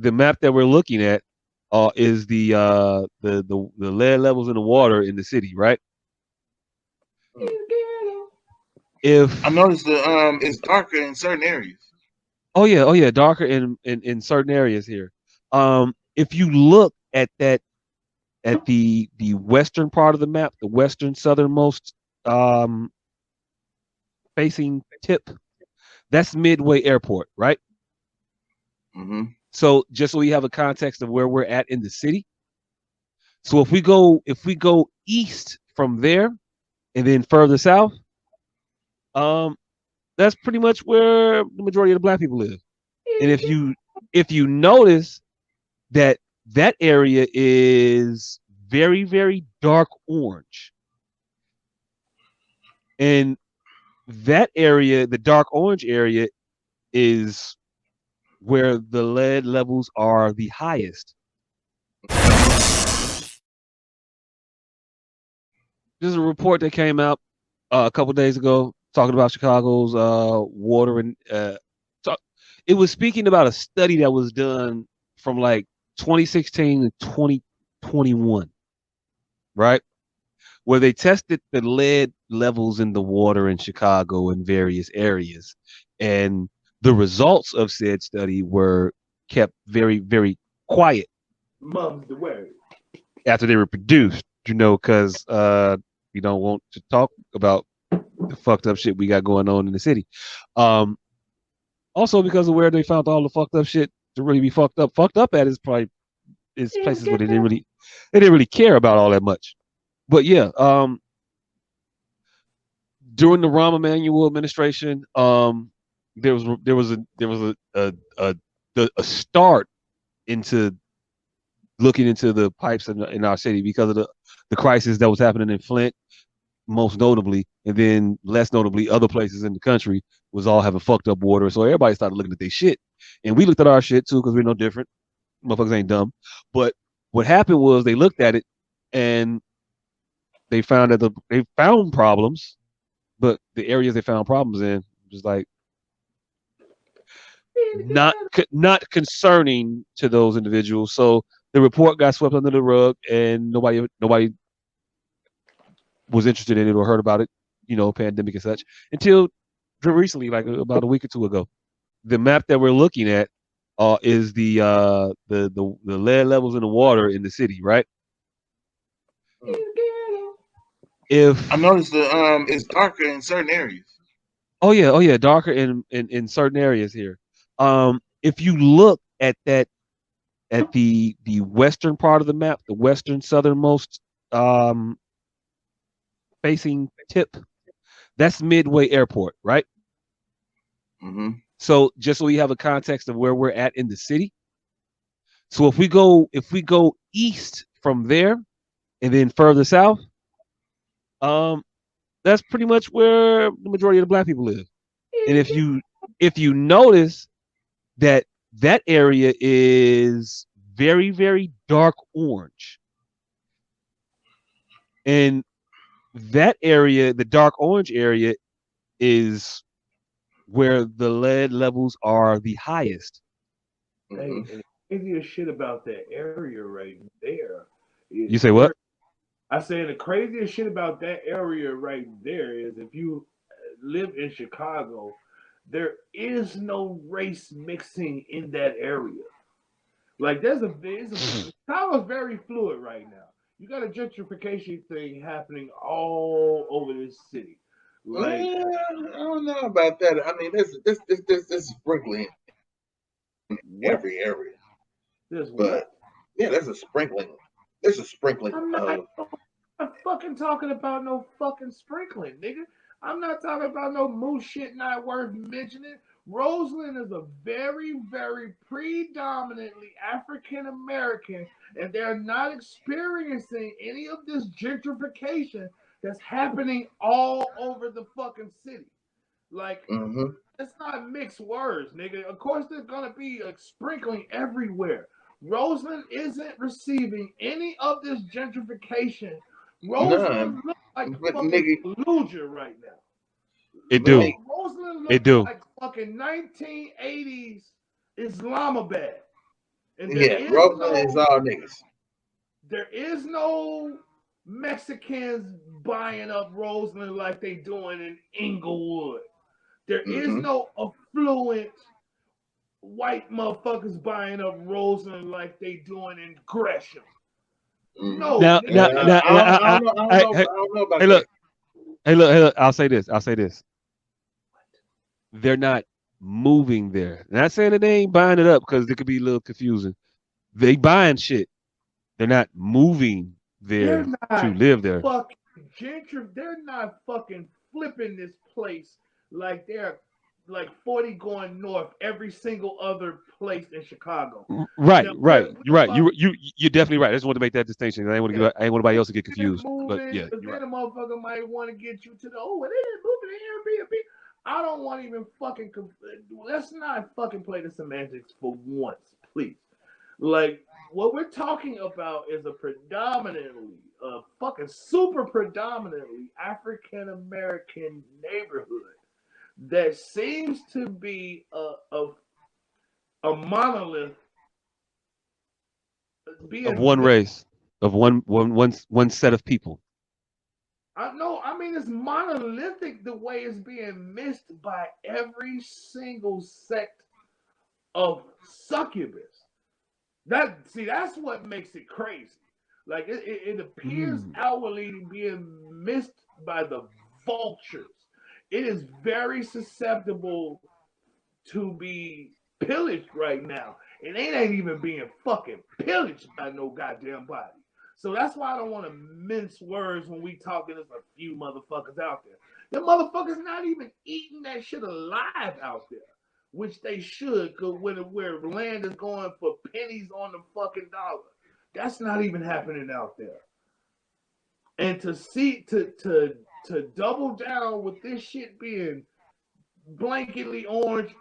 the map that we're looking at is the lead levels in the water in the city, right? I If noticed it's darker in certain areas. Oh yeah, darker in certain areas here. If you look at the western part of the map, the western southernmost um facing tip, that's Midway Airport, right? Mm-hmm. So just so we have a context of where we're at in the city. So if we go east from there and then further south, um, that's pretty much where the majority of the black people live. And if you notice that that area is very, very dark orange, and that area, the dark orange area, is where the lead levels are the highest. There's a report that came out a couple days ago talking about Chicago's water and so it was speaking about a study that was done from like 2016 to 2021, right? Where they tested the lead levels in the water in Chicago in various areas, and the results of said study were kept very, very quiet Mum's the word. after they were produced. Because we don't want to talk about the fucked up shit we got going on in the city. Um, Also because of where they found all the fucked up shit to really be fucked up. Fucked up at is probably is places where they didn't really care about all that much. But yeah, during the Rahm Emanuel administration, there was a start into looking into the pipes in our city because of the crisis that was happening in Flint, most notably, and then less notably, other places in the country was all having fucked up water. So everybody started looking at their shit, and we looked at our shit too because we're no different. Motherfuckers ain't dumb. But what happened was they looked at it and they found that they found problems, but the areas they found problems in was like not concerning to those individuals. So the report got swept under the rug, and nobody was interested in it or heard about it. Pandemic and such until recently, like about a week or two ago. The map that we're looking at is the lead levels in the water in the city, right? I If noticed it's darker in certain areas. Oh yeah, darker in certain areas here. If you look at the western part of the map, the western southernmost um facing tip, that's Midway Airport, right? Mm-hmm. So just so we have a context of where we're at in the city. So if we go east from there and then further south, um, that's pretty much where the majority of the black people live. And if you notice that that area is very, very dark orange, and that area, the dark orange area, is where the lead levels are the highest. Hey, Mm-hmm. and the craziest shit about that area right there is You say what? I say the craziest shit about that area right there is if you live in Chicago, there is no race mixing in that area. Like Chicago's very fluid right now. You got a gentrification thing happening all over this city. Like I don't know about that. I mean, this sprinkling in what? every area, This what? but yeah, there's a sprinkling. There's a sprinkling I'm not of. I'm fucking talking about no fucking sprinkling, nigga. I'm not talking about no moose shit not worth mentioning. Roseland is a very, very predominantly African American, and they're not experiencing any of this gentrification that's happening all over the fucking city. Like, Mm-hmm. it's not mixed words, nigga. Of course, there's gonna be like sprinkling everywhere. Roseland isn't receiving any of this gentrification. Nah, Roseland looks like but fucking nigga, Fallujah right now. It but do. nigga, Roseland It looks do. like fucking 1980s Islamabad. And Yeah, Roseland is all niggas. there is no Mexicans buying up Roseland like they doing in Inglewood. There is Mm-hmm. no affluent white motherfuckers buying up Roseland like they doing in Gresham. Mm-hmm. No, Now, now, nigga, Uh, now, I now, don't, I don't know. I don't I, know. hey, I don't know about hey, that. look, hey, look. I'll say this. They're not moving there. Not saying that they ain't buying it up because it could be a little confusing. They buying shit. They're not moving they're there to not live there. fucking they're not fucking flipping this place like they're like 40 going north every single other place in Chicago. Right, Now right. You're we're right. about You're definitely right. I just want to make that distinction. yeah, I ain't want anybody else to get they're confused. But moving yeah, because you're then right. the motherfucker might want to get you to the well they didn't move to Airbnb. I don't want to even fucking let's not fucking play the semantics for once, please. Like what we're talking about is a predominantly, fucking super predominantly African American neighborhood that seems to be a monolith Of being. one race, of one set of people. I know. I mean, it's monolithic the way it's being missed by every single sect of succubus. That's what makes it crazy. Like it appears Mm. outwardly being missed by the vultures. It is very susceptible to be pillaged right now. And it ain't even being fucking pillaged by no goddamn body. So that's why I don't want to mince words when we talking. There's a few motherfuckers out there. Them motherfuckers not even eating that shit alive out there, which they should. Cause where land is going for pennies on the fucking dollar, that's not even happening out there. And to see to double down with this shit being blanketly orange.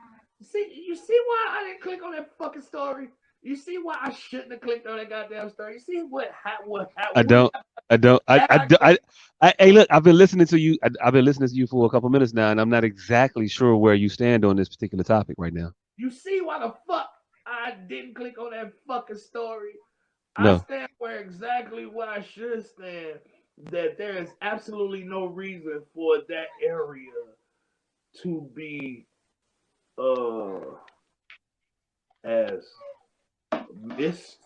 See, you see why I didn't click on that fucking story? You see why I shouldn't have clicked on that goddamn story? You see I what don't. I don't. Hey, look. I've been listening to you. I've been listening to you for a couple minutes now, and I'm not exactly sure where you stand on this particular topic right now. you see why the fuck I didn't click on that fucking story? I No. stand where exactly where I should stand. That there is absolutely no reason for that area to be uh as missed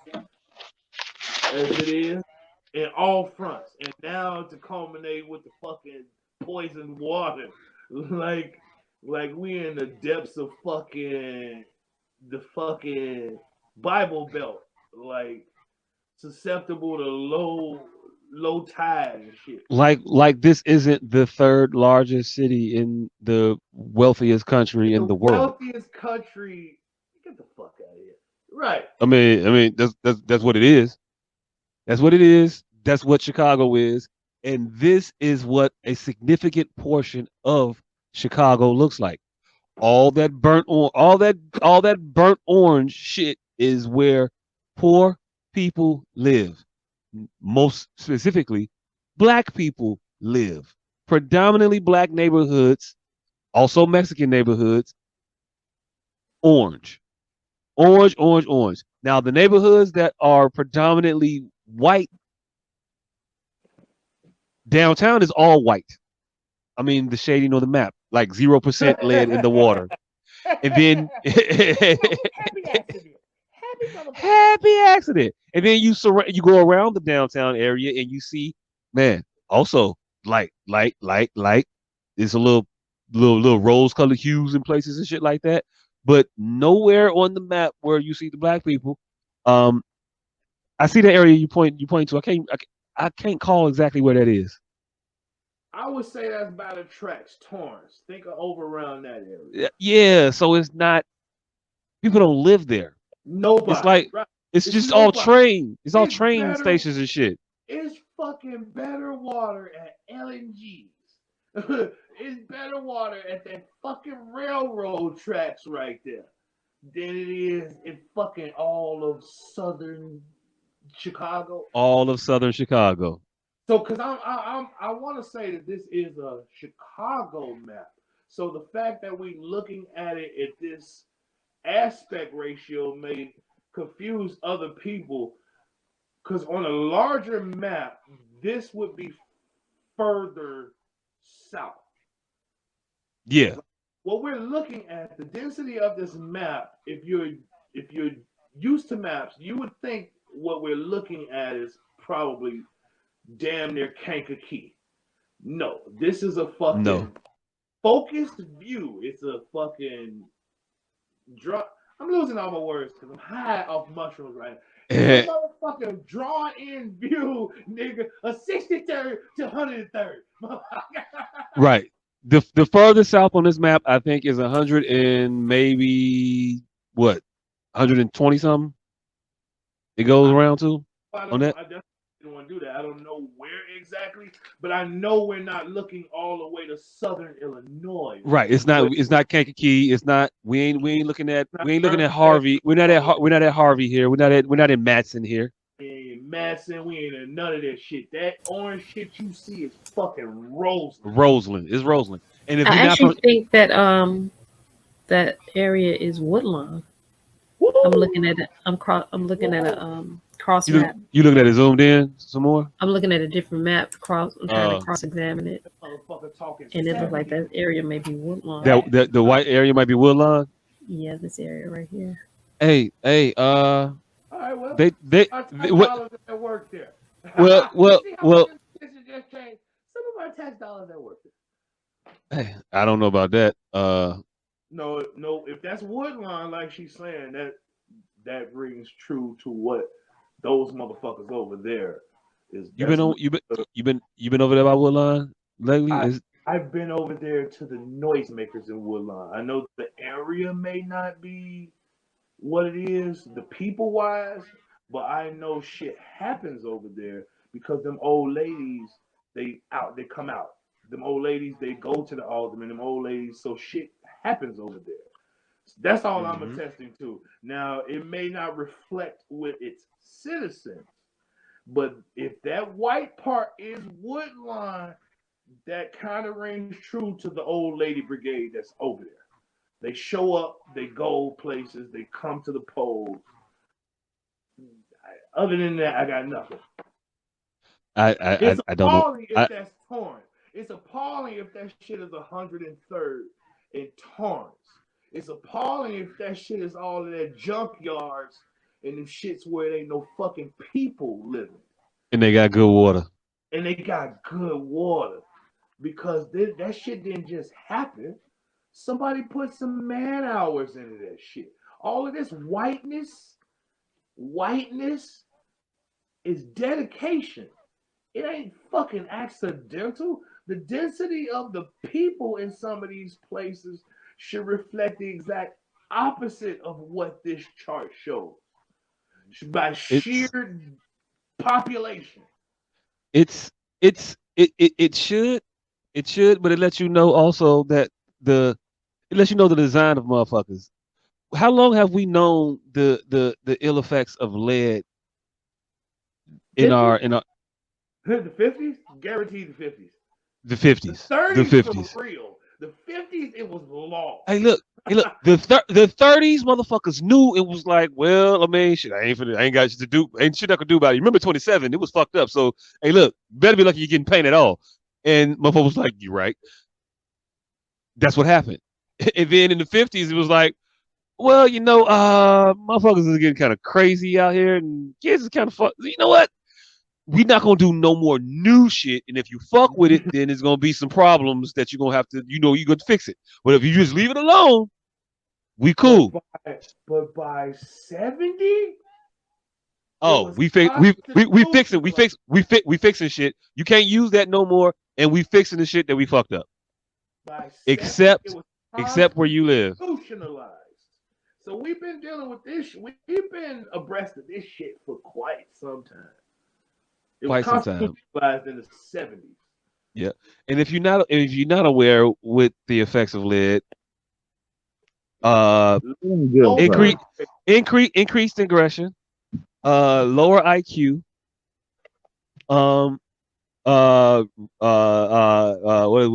as it is in all fronts, and now to culminate with the fucking poisoned water, like like we in the depths of fucking the fucking Bible Belt, like susceptible to low tide and shit. Like this isn't the third largest city in the wealthiest country in The the world. wealthiest country. Get the fuck out of here. Right. I mean, that's what it is. That's what it is. That's what Chicago is. And this is what a significant portion of Chicago looks like. All that burnt orange shit is where poor people live. Most specifically, black people live. Predominantly black neighborhoods, also Mexican neighborhoods, orange. Orange, orange, orange. Now the neighborhoods that are predominantly white, downtown is all white. I mean, the shading on the map, like 0% lead in the water. And then Happy accident. Happy motherfucking accident. happy accident. And then you go around the downtown area and you see, man, also like there's a little rose colored hues in places and shit like that. But nowhere on the map where you see the black people. Um, I see the area you point to. I can't call exactly where that is. I would say that's by the tracks, Torrance. Think of over around that area. Yeah, so it's not people don't live there. It's Nobody, like right? it's It's just all nobody. train. It's all It's train better. stations and shit. It's fucking better water at LNGs. It's better water at that fucking railroad tracks right there than it is in fucking all of southern Chicago. All of southern Chicago. So, because I want to say that this is a Chicago map. So the fact that we looking at it at this aspect ratio may confuse other people because on a larger map, this would be further south. Yeah. What we're looking at, the density of this map, if you're used to maps, you would think what we're looking at is probably damn near Kankakee. No, this is a No. fucking focused view. It's a fucking draw. I'm losing all my words because I'm high off mushrooms right now. It's a motherfucking drawn in view, nigga. A 63rd to 103rd. Right. The furthest south on this map, I think, is 100 and maybe what, 120 something. It goes around to on that. I definitely don't want to do that. I don't know where exactly, but I know we're not looking all the way to southern Illinois. Right. It's not. But It's not Kankakee. It's not. We ain't looking at Harvey. We're not at Harvey here. We're not in Matson here. we ain't Madison, we ain't in none of that shit. That orange shit you see is fucking Roseland. Roseland. It's Roseland. And if I you're not actually from, think that that area is Woodlawn. I'm looking at it. I'm looking at a cross map. you looking at it zoomed in some more. I'm looking at a different map. I'm trying to cross examine it, Motherfucker talking and it looks like 70. that area may be Woodlawn. That the white area might be Woodlawn. Yeah, this area right here. Hey, All right, well, they our tax what? dollars that work there. Well, You see how well. this has just changed? Some of our tax dollars that work there. Hey, I don't know about that. No, if that's Woodlawn, like she's saying, that rings true to what those motherfuckers over there is. You've been over there by Woodlawn lately. I've been over there to the noisemakers in Woodlawn. I know the area may not be what it is, the people wise, but I know shit happens over there because them old ladies, they come out. Them old ladies, they go to the alderman, them old ladies, so shit happens over there. That's all I'm attesting to. Now, it may not reflect with its citizens, but if that white part is Woodlawn, that kind of rings true to the old lady brigade that's over there. They show up, they go places, they come to the polls. Other than that, I got nothing. It's I don't know. appalling if that's Torrance. It's appalling if that shit is 103rd in Torrance. It's appalling if that shit is all of that junkyards and them shits where it ain't no fucking people living. And they got good water. And they got good water. Because that shit didn't just happen. Somebody put some man hours into that shit. All of this whiteness is dedication. It ain't fucking accidental. The density of the people in some of these places should reflect the exact opposite of what this chart shows. By sheer population. It should, but it lets you know also that it lets you know the design of motherfuckers. How long have we known the ill effects of lead in our the 50s? Guaranteed the 50s. The 50s. The 30s The 50s. for real. The 50s, it was law. Hey, look. The 30s motherfuckers knew it was like, well, I mean, shit, I ain't got shit to do, ain't shit I could do about it. You remember 27? It was fucked up. So, hey, look, better be lucky you're getting paid at all. And motherfucker was like, you right. That's what happened. And then in the 50s, it was like, well, motherfuckers is getting kind of crazy out here, and kids is kind of fuck. You know what? We're not gonna do no more new shit, and if you fuck with it, then there's gonna be some problems that you're gonna have to, you're gonna fix it. But if you just leave it alone, we cool. But by 70, oh, we fixing shit. You can't use that no more, and we fixing the shit that we fucked up. Except where you live. Institutionalized. So we've been dealing with this. We've been abreast of this shit for quite some time. It was constitutionalized in the 70s. Yeah, and if you're not aware with the effects of lead, increased aggression, lower IQ, what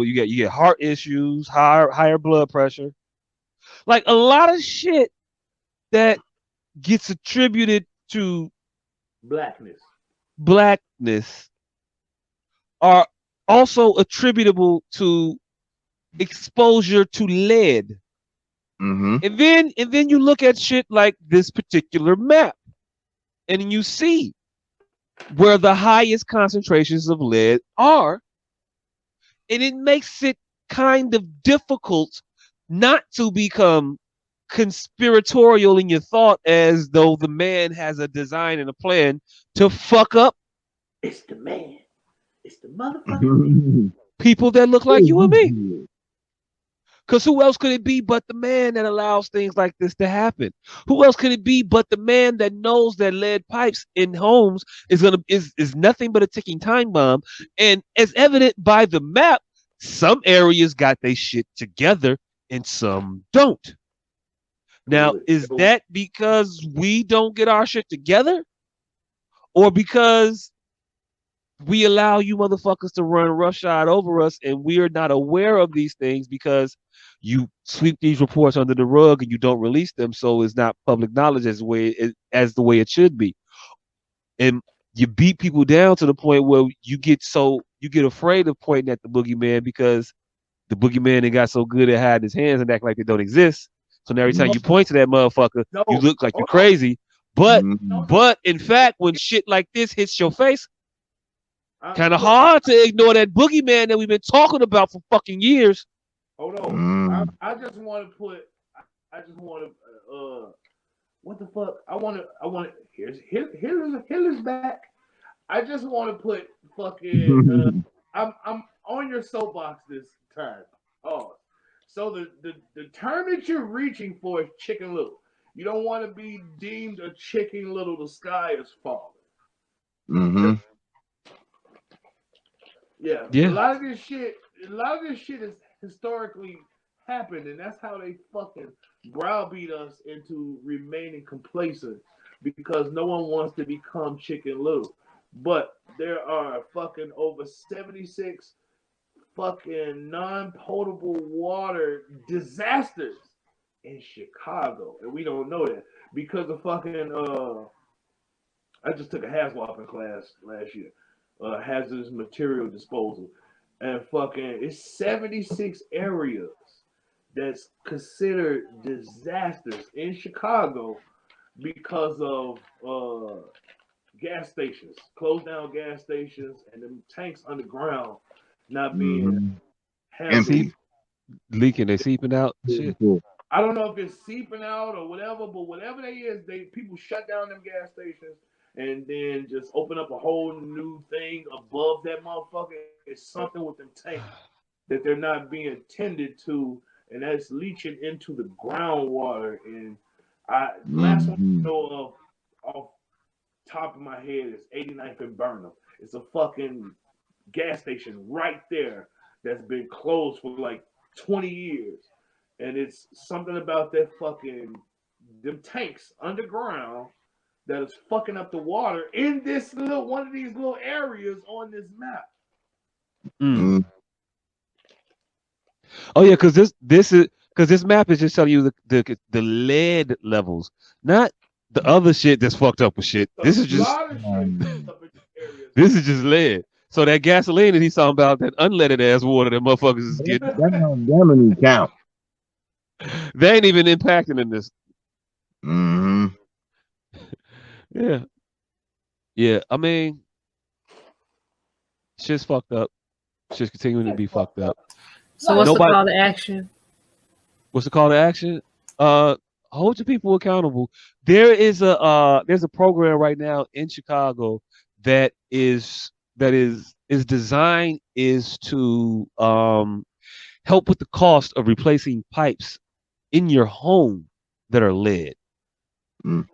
you get? You get heart issues, higher blood pressure, like a lot of shit that gets attributed to Blackness. blackness are also attributable to exposure to lead. Mm-hmm. And then you look at shit like this particular map and you see where the highest concentrations of lead are, and it makes it kind of difficult not to become conspiratorial in your thought as though the man has a design and a plan to fuck up It's the man. It's the motherfucking man. people that look like you and me. Because who else could it be but the man that allows things like this to happen? Who else could it be but the man that knows that lead pipes in homes is nothing but a ticking time bomb? And as evident by the map, some areas got their shit together and some don't. Now, Good. is that because we don't get our shit together? Or because we allow you motherfuckers to run roughshod over us and we're not aware of these things because you sweep these reports under the rug and you don't release them, so it's not public knowledge as the way it should be. And you beat people down to the point where you get afraid of pointing at the boogeyman because the boogeyman ain't got so good at hiding his hands and act like they don't exist. So now every time you point to that motherfucker, No. you look like you're Hold on. crazy. But Mm-hmm. but in fact, when shit like this hits your face, kind of Look, hard to ignore that boogeyman that we've been talking about for fucking years. hold on. Mm. I just want to put. I just want to. What the fuck? I want to. Here's back. I just want to put fucking. I'm on your soapbox this time. Oh, so the term that you're reaching for is chicken little. You don't want to be deemed a chicken little. The sky is falling. Mm-hmm. Yeah, Yeah. a lot of this shit has historically happened, and that's how they fucking browbeat us into remaining complacent because no one wants to become Chicken Little. But there are fucking over 76 fucking non-potable water disasters in Chicago, and we don't know that because of fucking I just took a hazwapping class last year, hazardous material disposal, and fucking it's 76 areas that's considered disasters in Chicago because of gas stations, closed down gas stations, and them tanks underground not being Mm-hmm. handled. Empty. Leaking, they seeping out shit. I don't know if it's seeping out or whatever, but whatever they is, they people shut down them gas stations and then just open up a whole new thing above that motherfucker. It's something with them tanks that they're not being tended to, and that's leaching into the groundwater. And I last one I know of off top of my head is 89th and Burnham. It's a fucking gas station right there that's been closed for like 20 years. And it's something about that fucking them tanks underground that is fucking up the water in this little one of these little areas on this map. Mm. Mm. Oh yeah, because this map is just telling you the lead levels, not the other shit that's fucked up with shit. A This is just lot of shit up in this area. this is just lead. So that gasoline that he's talking about, that unleaded ass water that motherfuckers is getting, That don't count. they ain't even impacting in this. Mm-hmm. Yeah, yeah. I mean, shit's fucked up. Shit's continuing to be fucked up. So what's the Nobody. call to action? What's the call to action? Hold your people accountable. There's a program right now in Chicago that is designed is to help with the cost of replacing pipes in your home that are lead, Mm.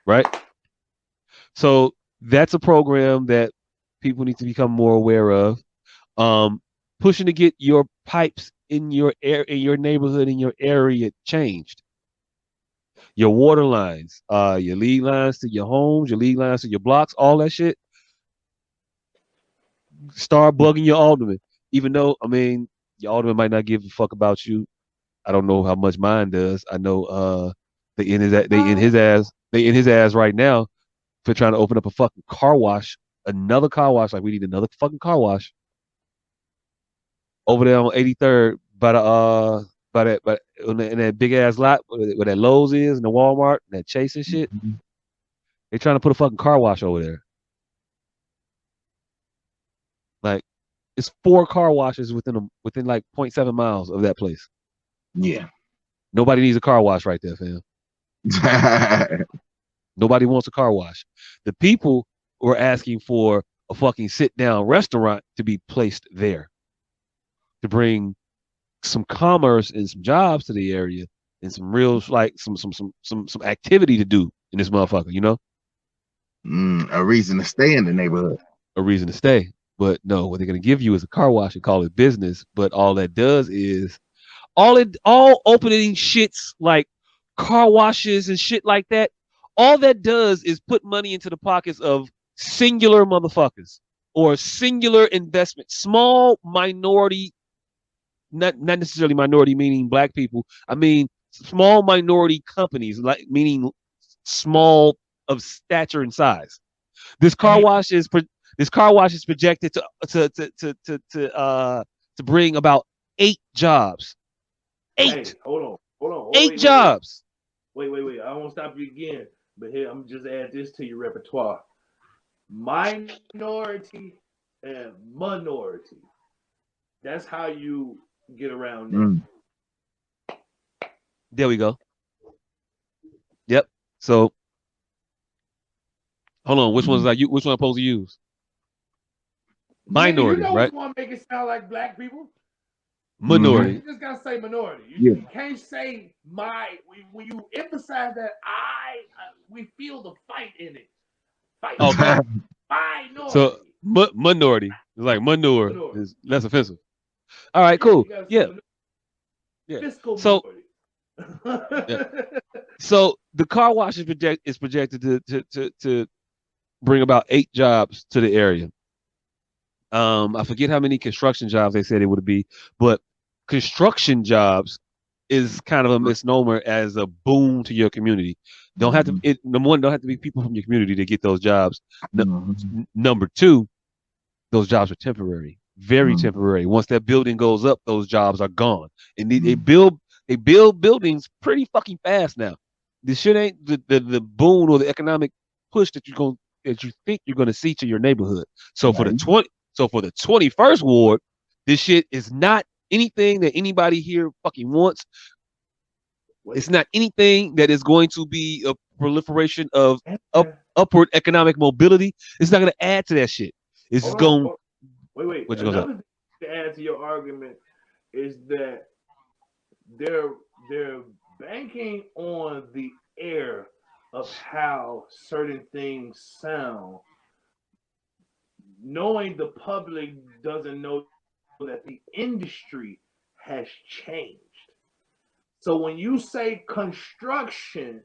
right? So that's a program that people need to become more aware of. Um, Pushing to get your pipes in your neighborhood, in your area changed. Your water lines, your lead lines to your homes, your lead lines to your blocks, all that shit. Start bugging your alderman. Even though, I mean, your alderman might not give a fuck about you. I don't know how much mine does. I know they in his ass. They in his ass right now for trying to open up a fucking car wash, another car wash. Like we need another fucking car wash over there on 83rd by that in that big ass lot where that Lowe's is and the Walmart and that Chase and shit. Mhm. They trying to put a fucking car wash over there. Like it's 4 car washes within like 0.7 miles of that place. Yeah. Nobody needs a car wash right there, fam. Nobody wants a car wash. The people were asking for a fucking sit down restaurant to be placed there to bring some commerce and some jobs to the area and some real like some activity to do in this motherfucker, you know? A reason to stay in the neighborhood. A reason to stay. But no, what they're gonna give you is a car wash and call it business. But all that does is all opening shits like car washes and shit like that, all that does is put money into the pockets of singular motherfuckers or singular investment, small minority, not necessarily minority meaning black people. I mean small minority companies, like meaning small of stature and size. This car wash is this car wash is projected to bring about 8 jobs. Hey, Eight. hold on. Eight jobs. Wait. I won't stop you again. But here, I'm just add this to your repertoire. Minority and minority. That's how you get around that. Mm. There we go. Yep. So hold on. Which one's like you? Which one I'm supposed to use? Nigga, you Minority, know right? which one make it sound like black people? Minority. You just gotta say minority. Yeah. You can't say my. When you emphasize that we feel the fight in it. Fight. Okay. Minority. So minority is like manure Minority. is less offensive. All right. Cool. Yeah. Yeah. Fiscal So minority. yeah. So the car wash is projected to bring about 8 jobs to the area. I forget how many construction jobs they said it would be, but construction jobs is kind of a misnomer as a boon to your community. Don't have to. Number one, don't have to be people from your community to get those jobs. Number two, those jobs are temporary, very temporary. Once that building goes up, those jobs are gone, and they build buildings pretty fucking fast now. This shit ain't the boon or the economic push that you think you're gonna see to your neighborhood. So for the 21st ward, this shit is not anything that anybody here fucking wants. It's not anything that is going to be a proliferation of upward economic mobility. It's not going to add to that shit. It's just going. Wait. What you gonna say? Another thing to add to your argument is that they're banking on the air of how certain things sound, knowing the public doesn't know that the industry has changed. So when you say construction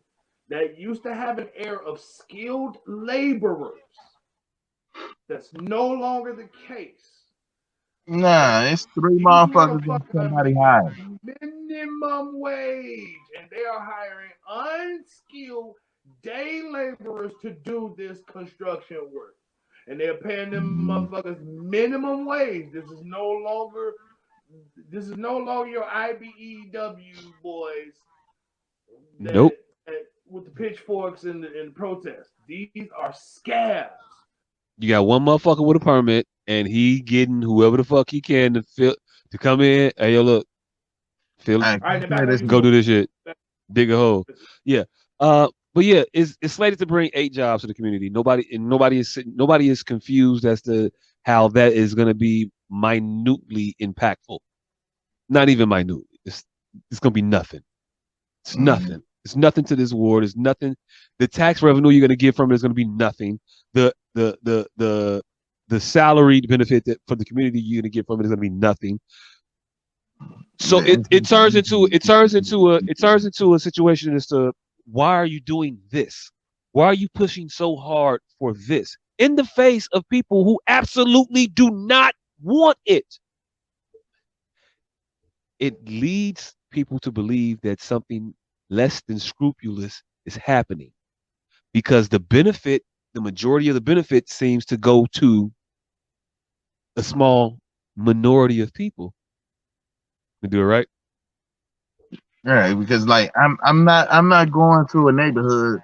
that used to have an air of skilled laborers, that's no longer the case. Nah, it's 3 These motherfuckers and motherfuckers are somebody making hiring. minimum wage, and they are hiring unskilled day laborers to do this construction work. And they're paying them motherfuckers minimum wage. This is no longer your IBEW boys Nope. that with the pitchforks and the protest. These are scabs. You got one motherfucker with a permit, and he getting whoever the fuck he can to come in. Hey, yo, look, Phil, All right, go do this shit, dig a hole. Yeah. But yeah, it's slated to bring 8 jobs to the community. Nobody is confused as to how that is going to be minutely impactful. Not even minute. It's going to be nothing. It's nothing. It's nothing to this ward. It's nothing. The tax revenue you're going to get from it is going to be nothing. The salary benefit that for the community you're going to get from it is going to be nothing. So it turns into a situation as to why are you doing this? Why are you pushing so hard for this in the face of people who absolutely do not want it? It leads people to believe that something less than scrupulous is happening. because the majority of the benefit seems to go to a small minority of people. To do it right. Right, because like I'm not going to a neighborhood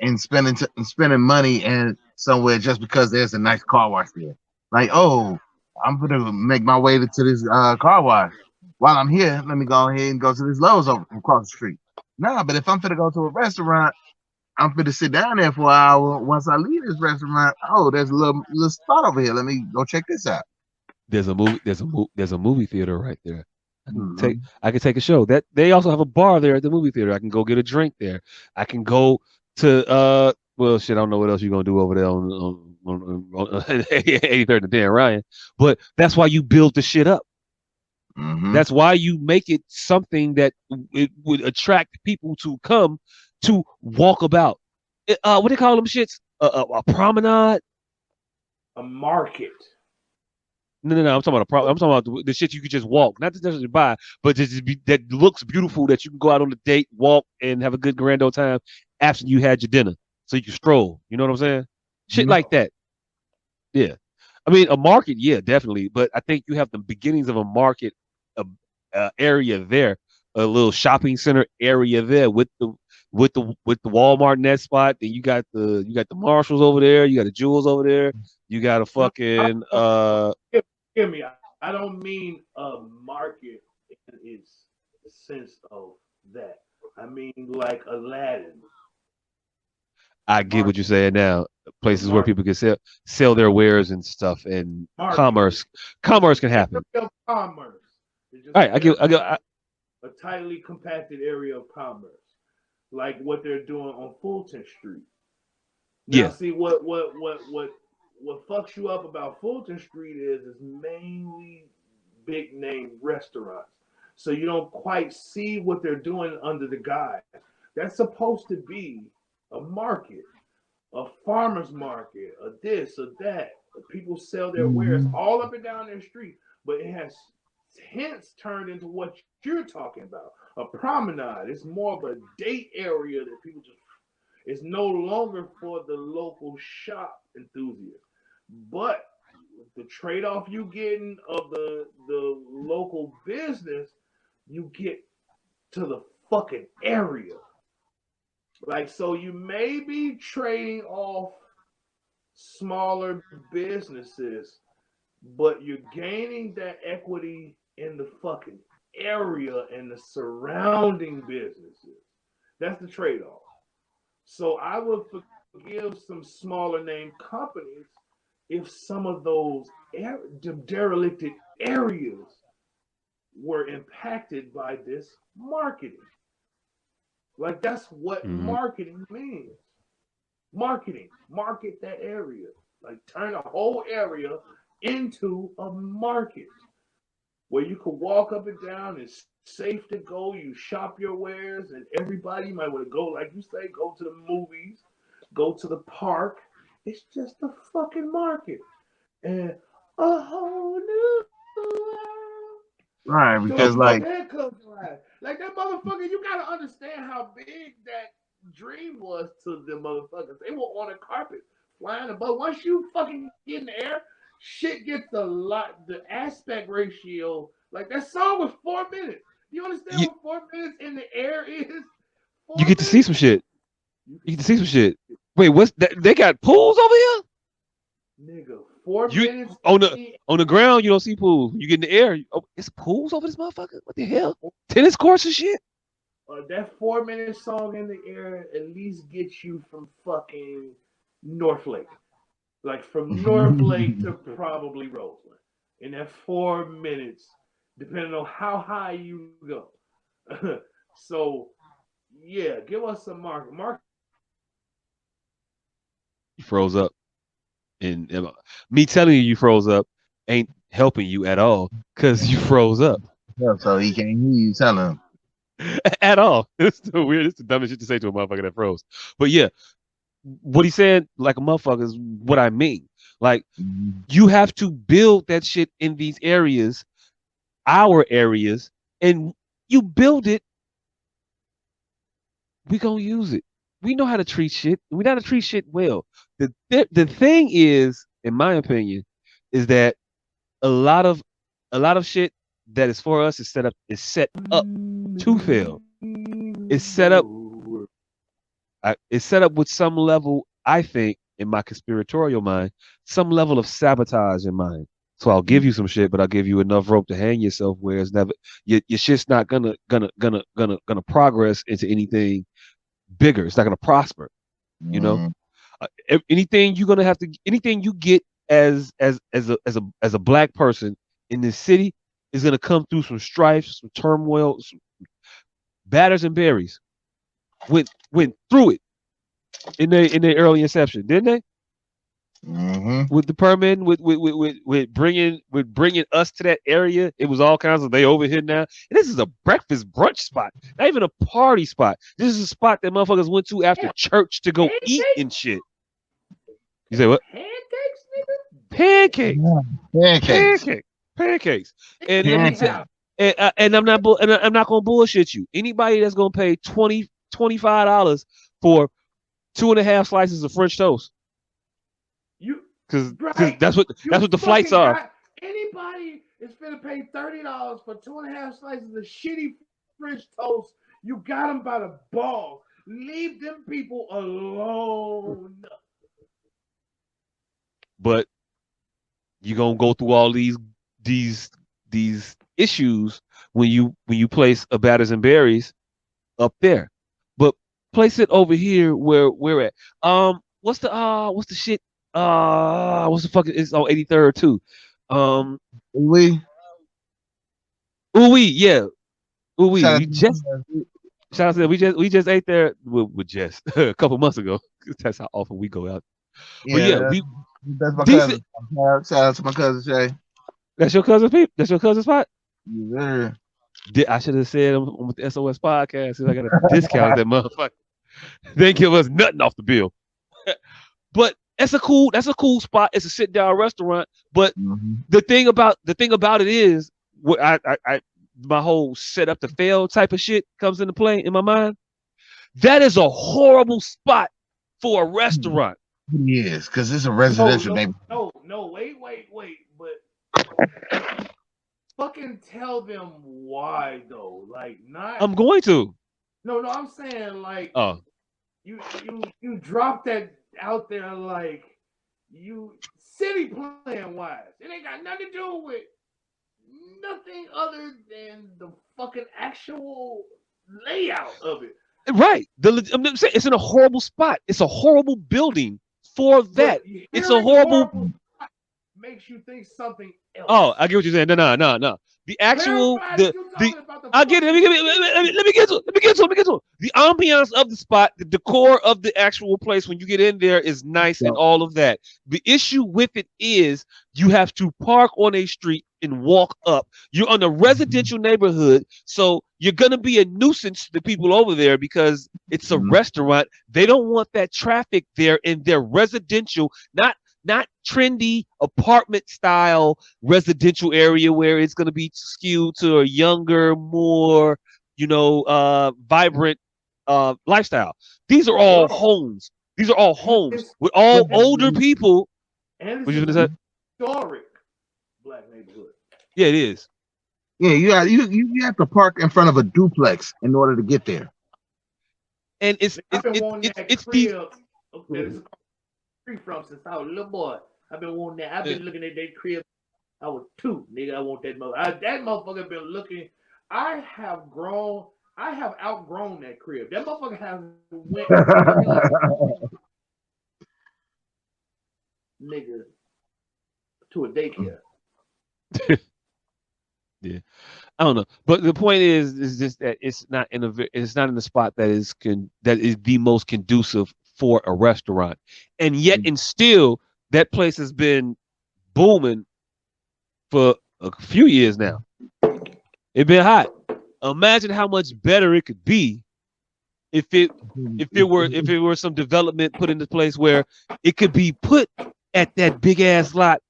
and spending money and somewhere just because there's a nice car wash there. Like, oh, I'm gonna make my way to this car wash. While I'm here, let me go ahead and go to this Lowe's over across the street. Nah, but if I'm gonna go to a restaurant, I'm gonna sit down there for an hour. Once I leave this restaurant, oh, there's a little spot over here. Let me go check this out. There's a movie theater right there. Hmm. I can take a show. That they also have a bar there at the movie theater. I can go get a drink there. I can go to well shit, I don't know what else you're gonna do over there on 83rd and Dan Ryan. But that's why you build the shit up. Hmm. That's why you make it something that it would attract people to come to walk about. What do they call them shits? A promenade? A market. No. I'm talking about I'm talking about the shit you could just walk, not necessarily buy, but just that looks beautiful that you can go out on a date, walk, and have a good grand old time after you had your dinner, so you can stroll. You know what I'm saying? Shit like that. Yeah. I mean, a market, yeah, definitely. But I think you have the beginnings of a market uh, area there, a little shopping center area there with the Walmart in that spot. Then you got the Marshalls over there. You got the Jewels over there. You got a No, I fucking hear me. I don't mean a market in its sense of that. I mean like Aladdin. I The get what you're market. saying now. The Places where market. people can sell their wares and stuff, and Market. commerce can It's happen. area of commerce. It's just All a right, a tightly compacted area of commerce, like what they're doing on Fulton Street. Now, yeah. see what fucks you up about Fulton Street is mainly big name restaurants. So you don't quite see what they're doing under the guise. That's supposed to be a market, a farmer's market, a this, or that. People sell their wares Hmm. all up and down their street, but it has hence turned into what you're talking about. A promenade. It's more of a date area that people just it's no longer for the local shop enthusiast. But the trade-off you getting of the local business, you get to the fucking area. Like so you may be trading off smaller businesses, but you're gaining that equity in the fucking area and the surrounding businesses. That's the trade-off. So I would forgive some smaller name companies if some of those derelicted areas were impacted by this marketing. Like that's what Mhm. marketing means. Marketing, market that area. Like turn a whole area into a market where you can walk up and down. It's safe to go. You shop your wares, and everybody might want to go, like you say, go to the movies, go to the park. It's just a fucking market. And a whole new world. Right, So because like there comes life. Like that motherfucker, you gotta understand how big that dream was to the motherfuckers. They were on a carpet flying above. Once you fucking get in the air, shit gets a lot. The aspect ratio, like that song was 4 minutes. Do you understand You what 4 minutes in the air is? you Four get to see minutes. some shit. You can You get to see see some some shit. Wait, what's that? They got pools over here? nigga. Four You minutes on in the the on the ground, you don't see pools. You get in the air. Oh, it's pools over this motherfucker. What the hell? Tennis courts and shit. that 4 minute song in the air at least gets you from fucking North Lake. Like from North Lake to probably Roseland. In that 4 minutes, depending on how high you go. So yeah, give us some market. Market You froze up, and me telling you froze up ain't helping you at all because you froze up so he can't hear you telling him. at all. It's the weird. It's the dumbest shit to say to a motherfucker that froze. But yeah, what he said like a motherfucker is what I mean. Like Mhm. you have to build that shit in these areas, our areas, and you build it, we gonna use it. we know how to treat shit. We know how to treat shit well. The thing is, in my opinion, is that a lot of shit that is for us is set up to fail. It's set up it's set up with some level, I think, in my conspiratorial mind, some level of sabotage in mind. So I'll give you some shit, but I'll give you enough rope to hang yourself where it's never your shit's not gonna progress into anything bigger. It's not gonna prosper. You know, Mm. anything you're gonna have to anything you get as a black person in this city is gonna come through some strife, some turmoil, some batters and berries. Went through it in their early inception, didn't they? Mm-hmm. With the permit, with bringing us to that area, it was all kinds of they over here now. And this is a breakfast brunch spot, not even a party spot. This is a spot that motherfuckers went to after church to go eat and shit. You say what? Pancakes, nigga. Pancakes, Pancakes. pancakes. And let me We tell, Pancakes. have and I'm not gonna bullshit you. Anybody that's gonna pay $25 for 2.5 slices of French toast, you because right. that's what the flights fucking are. got anybody is finna pay $30 for 2.5 slices of shitty French toast. You got them by the balls. Leave them people alone. But you're gonna go through all these these issues when you place a batters and berries up there. But place it over here where we're at. What's the shit? What's the fucking it's on 83rd too. We Ooh wee, yeah. Ooh wee. shout out We just to shout out to we just ate there with just a couple months ago. That's how often we go out. But yeah, yeah, we that's my decent. cousin. Shout out to my cousin Shay. That's your cousin's people. That's your cousin's spot. Yeah. I should have said on with the S.O.S podcast if I got a discount at that motherfucker. They ain't give us nothing off the bill. But that's a cool spot. It's a sit down restaurant. But Mm-hmm. the thing about it is what I my whole set up to fail type of shit comes into play in my mind. That is a horrible spot for a restaurant. It is because it's a No, residential neighborhood. no, wait. But fucking tell them why though. Like not I'm going to. no, I'm saying like Oh, you drop that out there like you city plan wise. It ain't got nothing to do with nothing other than the fucking actual layout of it. right. I'm saying it's in a horrible spot. It's a horrible building for that. It's a horrible. Makes you think something else. Oh, I get what you're saying. No. The actual the I get it. Let me get to it. The ambiance of the spot, the decor of the actual place when you get in there is nice and all of that. The issue with it is you have to park on a street and walk up. You're on a residential neighborhood, so you're gonna be a nuisance to the people over there because it's a restaurant. They don't want that traffic there in their residential, not trendy apartment style residential area where it's going to be skewed to a younger, more vibrant lifestyle. These are all homes. These are all homes with all older people. And What you it's gonna say? historic black neighborhood. Yeah, it is. Yeah, you have to park in front of a duplex in order to get there. And it's these. Free from since I was a little boy. I've been wanting that. I've been looking at that crib. I was 2, nigga. I want that motherfucker. That motherfucker been looking. I have outgrown that crib. That motherfucker has went nigga to a daycare. Yeah, I don't know, but the point is just that it's not in the spot that is the most conducive for a restaurant, and yet and still that place has been booming for a few years now. It's been hot. Imagine how much better it could be if it were some development put into place where it could be put at that big ass lot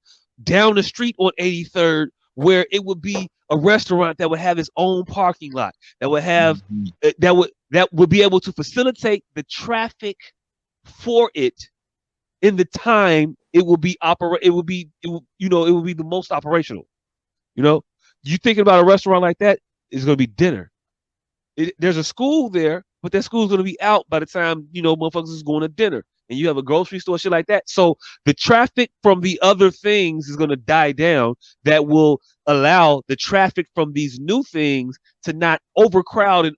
down the street on 83rd, where it would be a restaurant that would have its own parking lot, that would have that that will be able to facilitate the traffic for it in the time it will be it will be the most operational. You know, you thinking about a restaurant like that, it's going to be dinner. There's a school there, but that school's going to be out by the time motherfuckers is going to dinner, and you have a grocery store, shit like that. So the traffic from the other things is going to die down. That will allow the traffic from these new things to not overcrowd and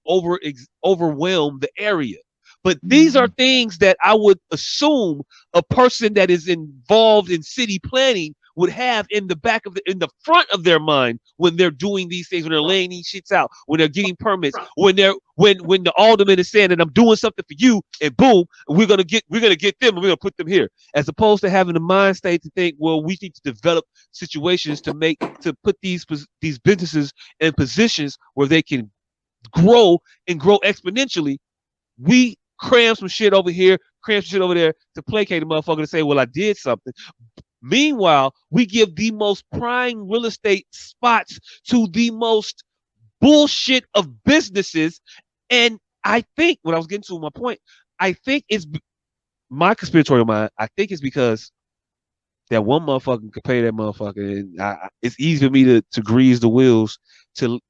overwhelm the area. But these are things that I would assume a person that is involved in city planning would have in the front of their mind when they're doing these things, when they're laying these shits out, when they're getting permits, when the alderman is saying that I'm doing something for you, and boom, we're gonna get them and we're gonna put them here, as opposed to having the mind state to think, well, we need to develop situations to put these businesses in positions where they can grow and grow exponentially. We cram some shit over here, cram some shit over there to placate a motherfucker to say, well, I did something. Meanwhile, we give the most prime real estate spots to the most bullshit of businesses. And I think, when I was getting to my point, I think it's my conspiratorial mind. I think it's because that one motherfucker could pay that motherfucker, and it's easy for me to grease the wheels to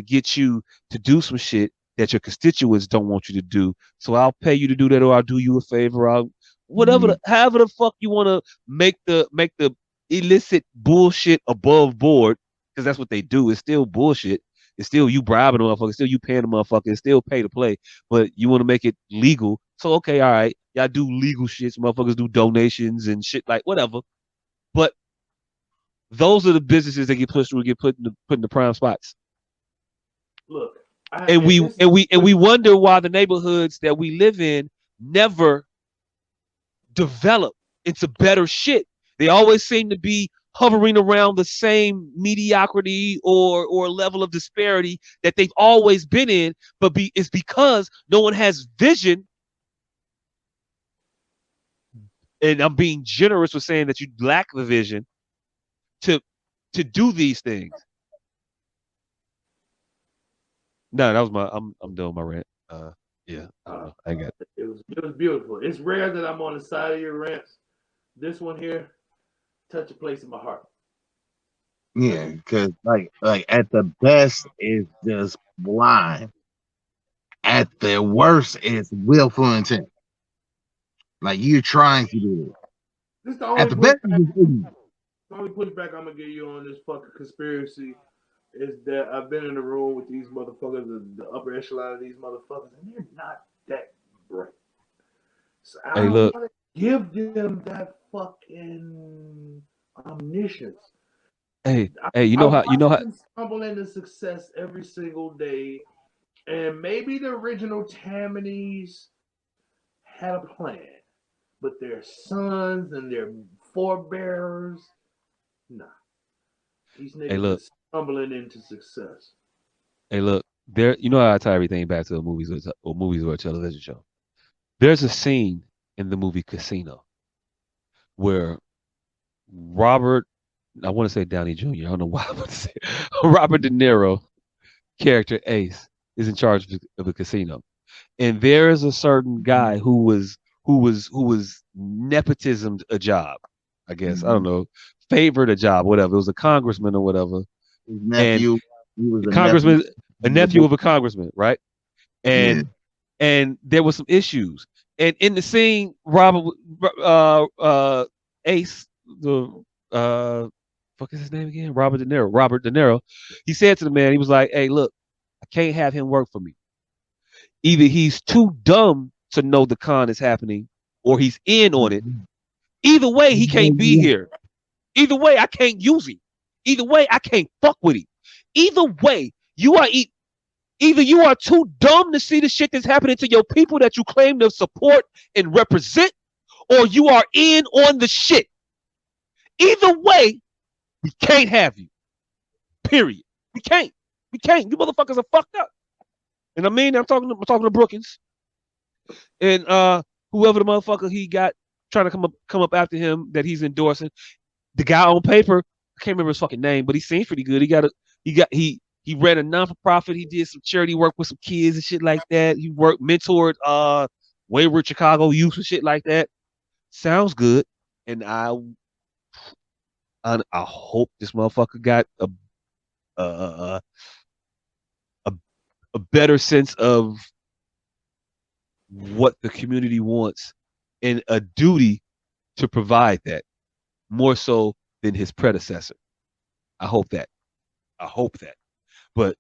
get you to do some shit that your constituents don't want you to do. So I'll pay you to do that, or I'll do you a favor. I'll however the fuck you want to make the illicit bullshit above board, because that's what they do. It's still bullshit. It's still you bribing the motherfucker. It's still you paying the motherfucker. It's still pay to play. But you want to make it legal. So okay, all right, y'all do legal shit. Some motherfuckers do donations and shit like whatever. But those are the businesses that get pushed through, get put in the prime spots. Look, and we wonder why the neighborhoods that we live in never develop into better shit. They always seem to be hovering around the same mediocrity or level of disparity that they've always been in, but it's because no one has vision. And I'm being generous with saying that you lack the vision to do these things. No, that was I'm doing my rant. Yeah, I got it. It was beautiful. It's rare that I'm on the side of your rants. This one here, touch a place in my heart. Yeah, because like at the best is just blind. At the worst is willful intent. Like you're trying to do it. This the At the best is just ignorant. The only pushback I'm gonna give you on this fucking conspiracy is that I've been in the room with these motherfuckers, the upper echelon of these motherfuckers, and they're not that bright. So I don't want to give them that fucking omniscience. Hey, you know how stumble into success every single day, and maybe the original Tammanies had a plan, but their sons and their forebears, nah. These niggas stumbling into success. Hey, look, you know how I tie everything back to movies or a television show. There's a scene in the movie Casino where Robert, I want to say Downey Jr. I don't know why I want to say Robert De Niro character Ace is in charge of a casino, and there is a certain guy who was nepotismed a job, I guess. I don't know, favored a job, whatever. It was a congressman or whatever. His nephew, and he was a nephew of a congressman, right? And there were some issues. And in the scene, Ace, the fuck is his name again? Robert De Niro. He said to the man, he was like, "Hey, look, I can't have him work for me. Either he's too dumb to know the con is happening, or he's in on it. Either way, he can't be here. Either way, I can't use him. Either way, I can't fuck with him. Either way, either you are too dumb to see the shit that's happening to your people that you claim to support and represent, or you are in on the shit. Either way, we can't have you. Period. We can't. You motherfuckers are fucked up." And I mean, I'm talking to Brookins and whoever the motherfucker he got trying to come up after him that he's endorsing. The guy on paper, I can't remember his fucking name, but he seems pretty good. He He ran a non-for-profit. He did some charity work with some kids and shit like that. He worked mentored wayward Chicago youth and shit like that. Sounds good. And I hope this motherfucker got a a, a better sense of what the community wants and a duty to provide that more so than his predecessor. I hope that. I hope that. But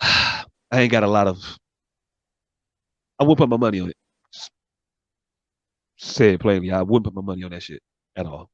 I ain't got a lot of. I wouldn't put my money on it. Say it plainly. I wouldn't put my money on that shit at all.